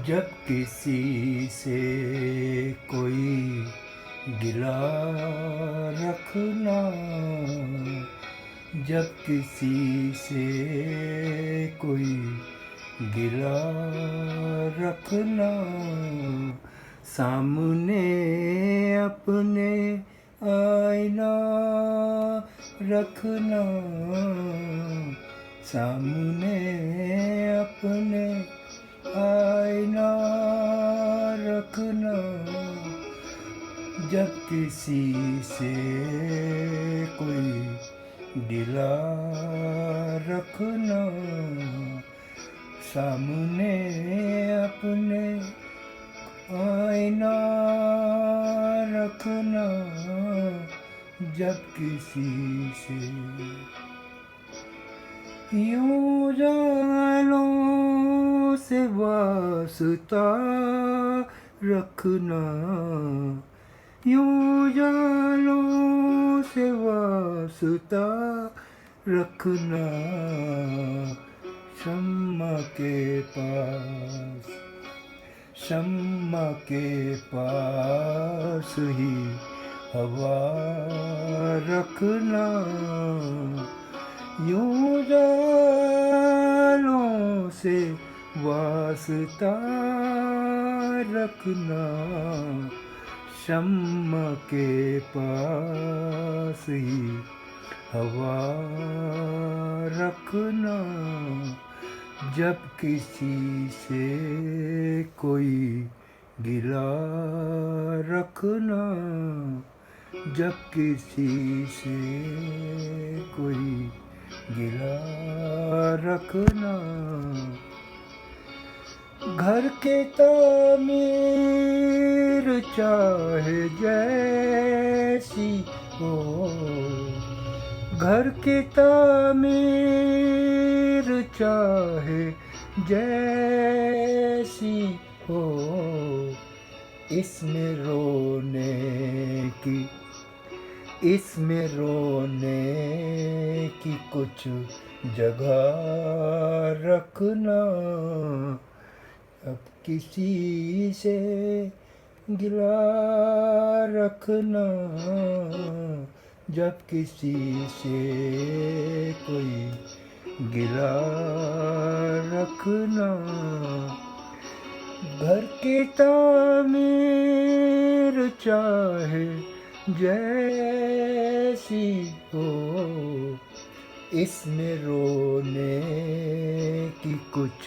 جب کسی سے کوئی گلا رکھنا، جب کسی سے کوئی گلا رکھنا، سامنے اپنے آئینہ رکھنا، سامنے اپنے آئینہ رکھنا، جب کسی سے کوئی گلا رکھنا، سامنے اپنے آئینہ رکھنا، جب کسی سے یوں جانوں سے واسطہ رکھنا، یوں جانوں سے واسطہ رکھنا، شمع کے پاس، شمع کے پاس ہی ہوا رکھنا، یوں جانوں سے واسطہ رکھنا، شمع کے پاس ہی ہوا رکھنا، جب کسی سے کوئی گلا رکھنا، جب کسی سے کوئی گلا رکھنا، گھر کے تعمیر چاہے جیسی ہو، گھر کی تعمیر چاہے جیسی ہو، اس میں رونے کی، اس میں رونے کی کچھ جگہ رکھنا، اب کسی سے گلا رکھنا، جب کسی سے کوئی گلا رکھنا، گھر کی تعمیر چاہے جیسی ہو، اس میں رونے کی کچھ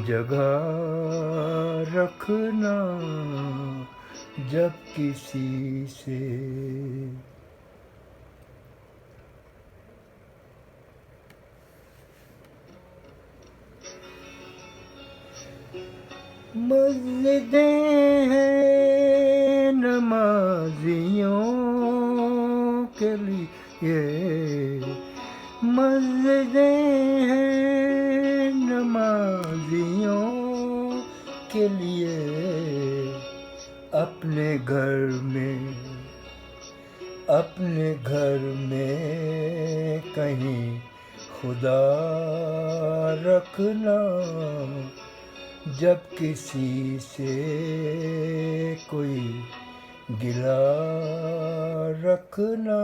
جگہ رکھنا، جب کسی سے مسجدیں ہیں نمازیوں کے لیے، مسجدیں ہیں نمازیوں کے لیے، اپنے گھر میں، اپنے گھر میں کہیں خدا رکھنا، جب کسی سے کوئی گلا رکھنا،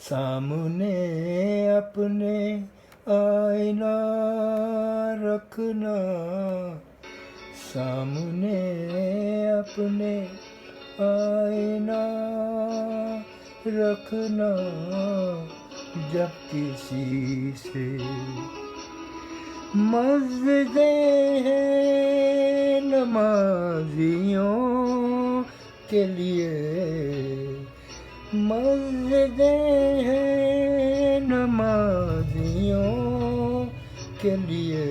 سامنے اپنے آئینہ رکھنا، سامنے اپنے آئینہ رکھنا، جب کسی سے مسجدیں ہیں نمازیوں کے لیے، مسجدیں ہیں نمازیوں کے لیے،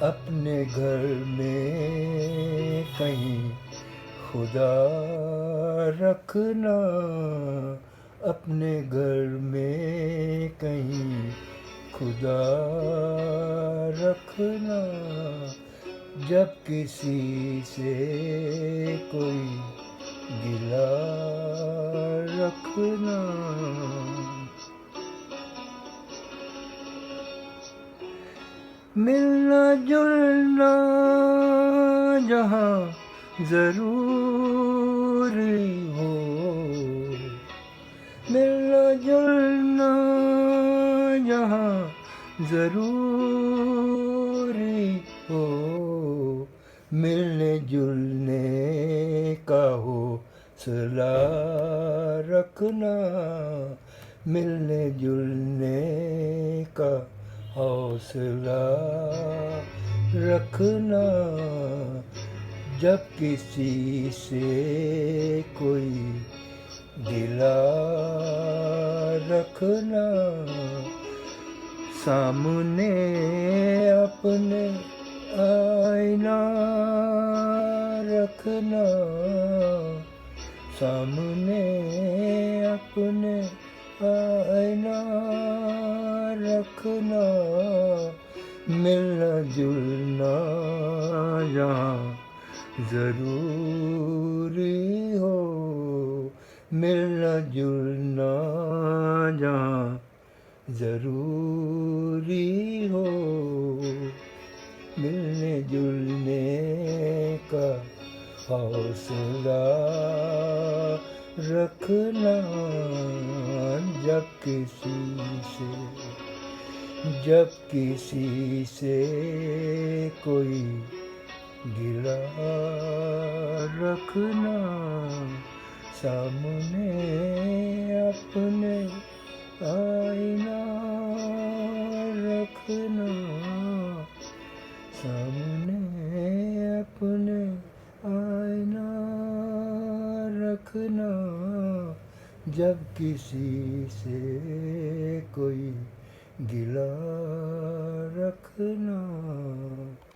اپنے گھر میں کہیں خدا رکھنا، اپنے گھر میں کہیں خدا رکھنا، جب کسی سے کوئی گلا رکھنا، ملنا جلنا جہاں ضروری ہو، ملنا جلنا جہاں ضروری ہو، ملنے جلنے کا حوصلہ رکھنا، ملنے جلنے کا حوصلہ رکھنا، جب کسی سے کوئی گلہ رکھنا، سامنے اپنے آئینہ رکھنا، سامنے اپنے آئینہ رکھنا، ملنا جلنا جہاں ضروری ہو، ملنا جلنا جہاں ضروری ہو، ملنے جلنے کا حوصلہ رکھنا، جب کسی سے کوئی گلہ رکھنا، سامنے اپنے آئینہ رکھنا، سامنے اپنے آئینہ رکھنا، جب کسی سے کوئی گلہ رکھنا۔